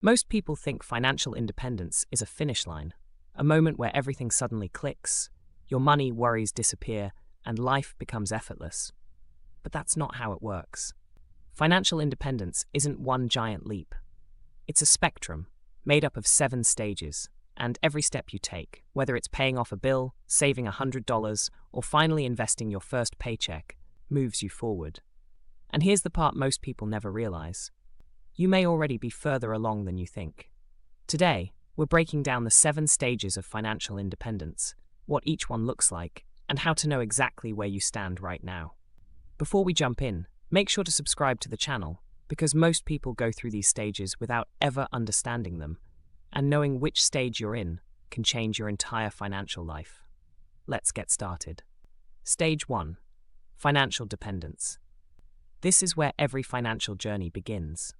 Most people think financial independence is a finish line, a moment where everything suddenly clicks, your money worries disappear, and life becomes effortless. But that's not how it works. Financial independence isn't one giant leap. It's a spectrum, made up of 7 stages, and every step you take, whether it's paying off a bill, saving $100, or finally investing your first paycheck, moves you forward. And here's the part most people never realize. You may already be further along than you think. Today, we're breaking down the 7 stages of financial independence, what each one looks like, and how to know exactly where you stand right now. Before we jump in, make sure to subscribe to the channel, because most people go through these stages without ever understanding them, and knowing which stage you're in can change your entire financial life. Let's get started. Stage 1. Financial dependence. This is where every financial journey begins.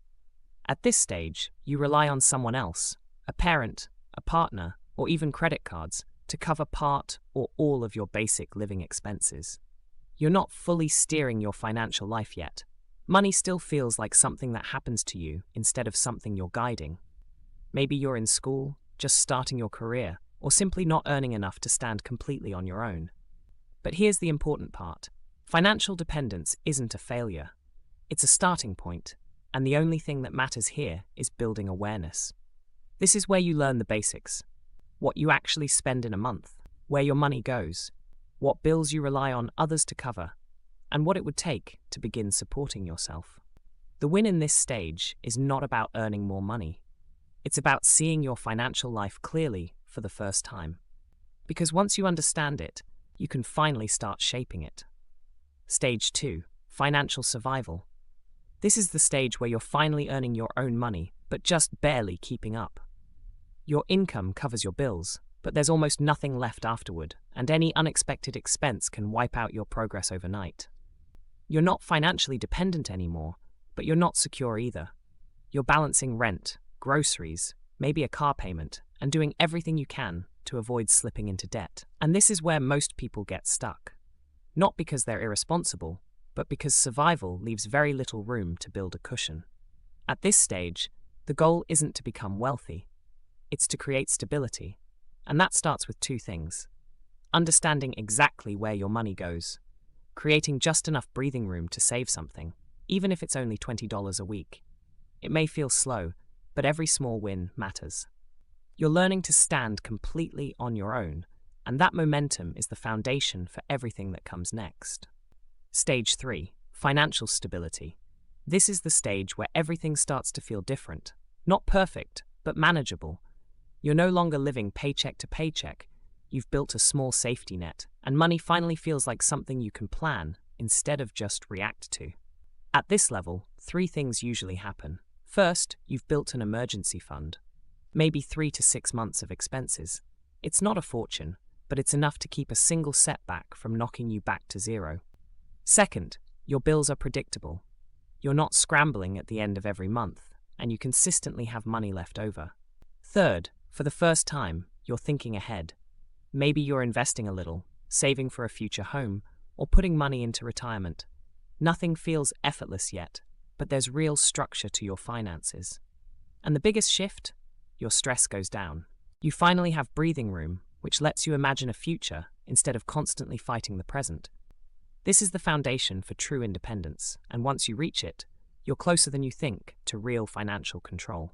At this stage, you rely on someone else, a parent, a partner, or even credit cards, to cover part or all of your basic living expenses. You're not fully steering your financial life yet. Money still feels like something that happens to you instead of something you're guiding. Maybe you're in school, just starting your career, or simply not earning enough to stand completely on your own. But here's the important part. Financial dependence isn't a failure. It's a starting point, and the only thing that matters here is building awareness. This is where you learn the basics. What you actually spend in a month, where your money goes, what bills you rely on others to cover, and what it would take to begin supporting yourself. The win in this stage is not about earning more money. It's about seeing your financial life clearly for the first time. Because once you understand it, you can finally start shaping it. Stage 2. Financial survival. This is the stage where you're finally earning your own money, but just barely keeping up. Your income covers your bills, but there's almost nothing left afterward, and any unexpected expense can wipe out your progress overnight. You're not financially dependent anymore, but you're not secure either. You're balancing rent, groceries, maybe a car payment, and doing everything you can to avoid slipping into debt. And this is where most people get stuck. Not because they're irresponsible, but because survival leaves very little room to build a cushion. At this stage, the goal isn't to become wealthy. It's to create stability. And that starts with 2 things. Understanding exactly where your money goes. Creating just enough breathing room to save something, even if it's only $20 a week. It may feel slow, but every small win matters. You're learning to stand completely on your own, and that momentum is the foundation for everything that comes next. Stage 3. Financial stability. This is the stage where everything starts to feel different. Not perfect, but manageable. You're no longer living paycheck to paycheck. You've built a small safety net, and money finally feels like something you can plan instead of just react to. At this level, 3 things usually happen. First, you've built an emergency fund. Maybe 3 to 6 months of expenses. It's not a fortune, but it's enough to keep a single setback from knocking you back to zero. Second, your bills are predictable. You're not scrambling at the end of every month, and you consistently have money left over. Third, for the first time, you're thinking ahead. Maybe you're investing a little, saving for a future home, or putting money into retirement. Nothing feels effortless yet, but there's real structure to your finances. And the biggest shift? Your stress goes down. You finally have breathing room, which lets you imagine a future instead of constantly fighting the present. This is the foundation for true independence, and once you reach it, you're closer than you think to real financial control.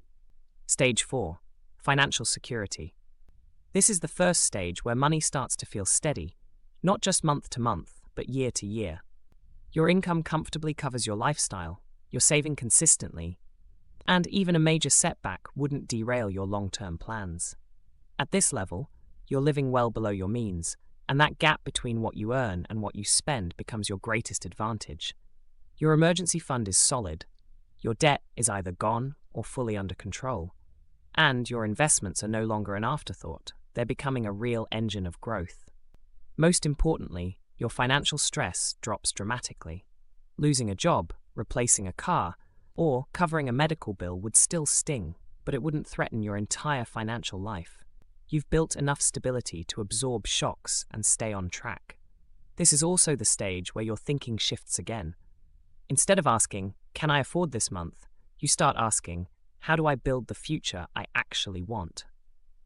Stage 4. Financial security. This is the first stage where money starts to feel steady, not just month to month, but year to year. Your income comfortably covers your lifestyle, you're saving consistently, and even a major setback wouldn't derail your long-term plans. At this level, you're living well below your means, and that gap between what you earn and what you spend becomes your greatest advantage. Your emergency fund is solid, your debt is either gone or fully under control, and your investments are no longer an afterthought, they're becoming a real engine of growth. Most importantly, your financial stress drops dramatically. Losing a job, replacing a car, or covering a medical bill would still sting, but it wouldn't threaten your entire financial life. You've built enough stability to absorb shocks and stay on track. This is also the stage where your thinking shifts again. Instead of asking, "Can I afford this month?" you start asking, How do I build the future I actually want?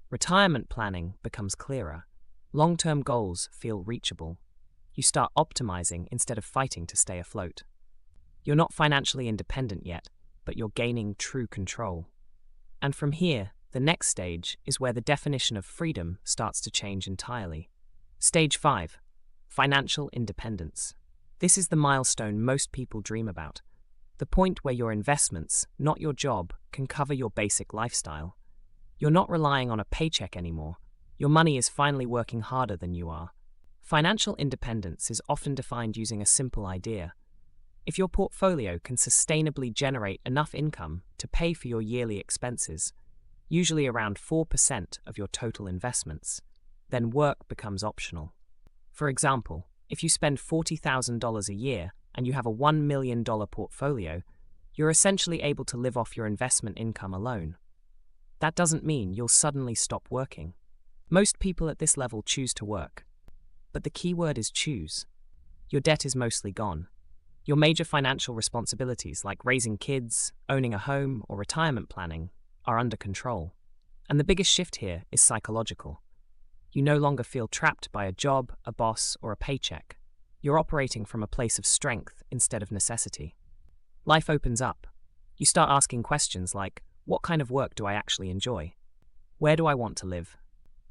Retirement planning becomes clearer. Long-term goals feel reachable. You start optimizing instead of fighting to stay afloat. You're not financially independent yet, but you're gaining true control. And from here, the next stage is where the definition of freedom starts to change entirely. Stage 5. Financial independence. This is the milestone most people dream about. The point where your investments, not your job, can cover your basic lifestyle. You're not relying on a paycheck anymore. Your money is finally working harder than you are. Financial independence is often defined using a simple idea. If your portfolio can sustainably generate enough income to pay for your yearly expenses, usually around 4% of your total investments, then work becomes optional. For example, if you spend $40,000 a year and you have a $1 million portfolio, you're essentially able to live off your investment income alone. That doesn't mean you'll suddenly stop working. Most people at this level choose to work. But the key word is choose. Your debt is mostly gone. Your major financial responsibilities, like raising kids, owning a home, or retirement planning, are under control. And the biggest shift here is psychological. You no longer feel trapped by a job, a boss, or a paycheck. You're operating from a place of strength instead of necessity. Life opens up. You start asking questions like, what kind of work do I actually enjoy? Where do I want to live?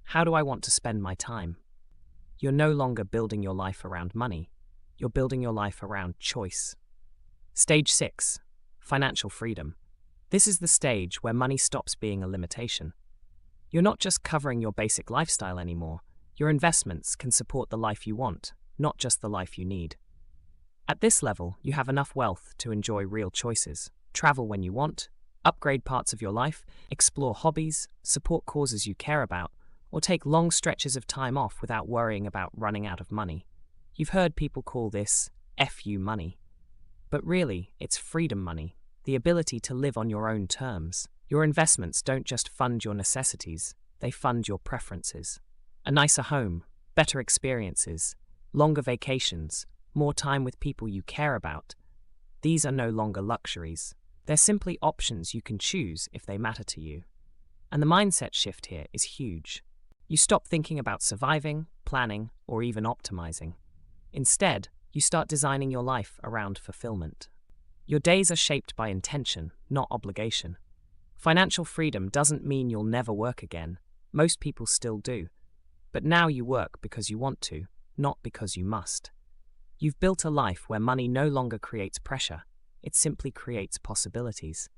How do I want to spend my time? You're no longer building your life around money. You're building your life around choice. Stage 6. Financial freedom. This is the stage where money stops being a limitation. You're not just covering your basic lifestyle anymore. Your investments can support the life you want, not just the life you need. At this level, you have enough wealth to enjoy real choices, travel when you want, upgrade parts of your life, explore hobbies, support causes you care about, or take long stretches of time off without worrying about running out of money. You've heard people call this FU money. But really, it's freedom money, the ability to live on your own terms. Your investments don't just fund your necessities, they fund your preferences. A nicer home, better experiences, longer vacations, more time with people you care about. These are no longer luxuries. They're simply options you can choose if they matter to you. And the mindset shift here is huge. You stop thinking about surviving, planning, or even optimizing. Instead, you start designing your life around fulfillment. Your days are shaped by intention, not obligation. Financial freedom doesn't mean you'll never work again. Most people still do. But now you work because you want to, not because you must. You've built a life where money no longer creates pressure. It simply creates possibilities.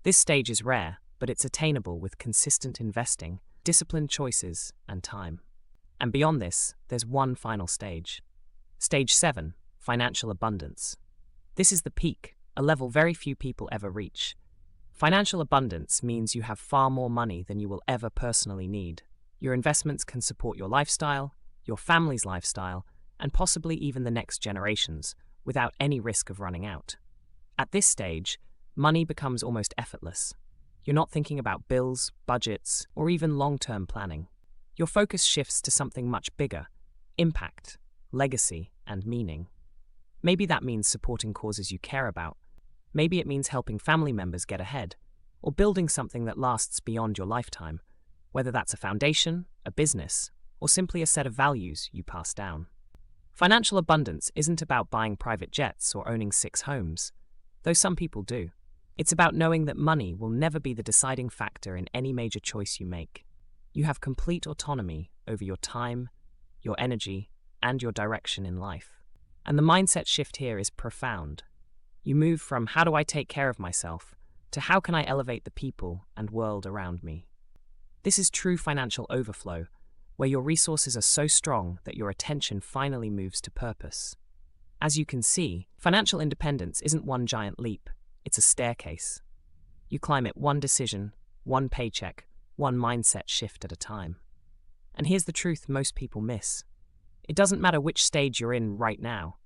This stage is rare, but it's attainable with consistent investing, disciplined choices, and time. And beyond this, there's one final stage. Stage 7. Financial abundance. This is the peak, a level very few people ever reach. Financial abundance means you have far more money than you will ever personally need. Your investments can support your lifestyle, your family's lifestyle, and possibly even the next generations, without any risk of running out. At this stage, money becomes almost effortless. You're not thinking about bills, budgets, or even long-term planning. Your focus shifts to something much bigger: impact, legacy, and meaning. Maybe that means supporting causes you care about. Maybe it means helping family members get ahead, or building something that lasts beyond your lifetime, whether that's a foundation, a business, or simply a set of values you pass down. Financial abundance isn't about buying private jets or owning 6 homes, though some people do. It's about knowing that money will never be the deciding factor in any major choice you make. You have complete autonomy over your time, your energy, and your direction in life. And the mindset shift here is profound. You move from how do I take care of myself to how can I elevate the people and world around me. This is true financial overflow, where your resources are so strong that your attention finally moves to purpose. As you can see, financial independence isn't one giant leap, it's a staircase. You climb it one decision, one paycheck, one mindset shift at a time. And here's the truth most people miss. It doesn't matter which stage you're in right now.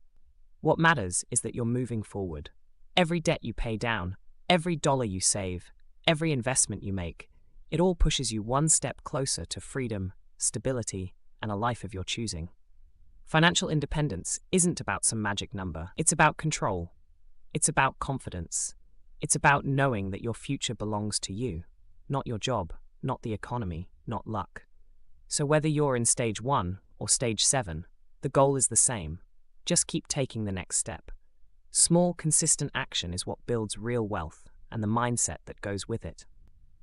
What matters is that you're moving forward. Every debt you pay down, every dollar you save, every investment you make, it all pushes you one step closer to freedom, stability, and a life of your choosing. Financial independence isn't about some magic number. It's about control. It's about confidence. It's about knowing that your future belongs to you, not your job, not the economy, not luck. So whether you're in stage 1 or stage 7, the goal is the same. Just keep taking the next step. Small, consistent action is what builds real wealth and the mindset that goes with it.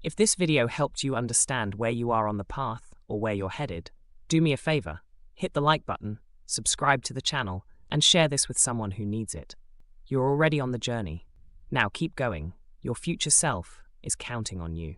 If this video helped you understand where you are on the path or where you're headed, do me a favor, hit the like button, subscribe to the channel, and share this with someone who needs it. You're already on the journey. Now keep going. Your future self is counting on you.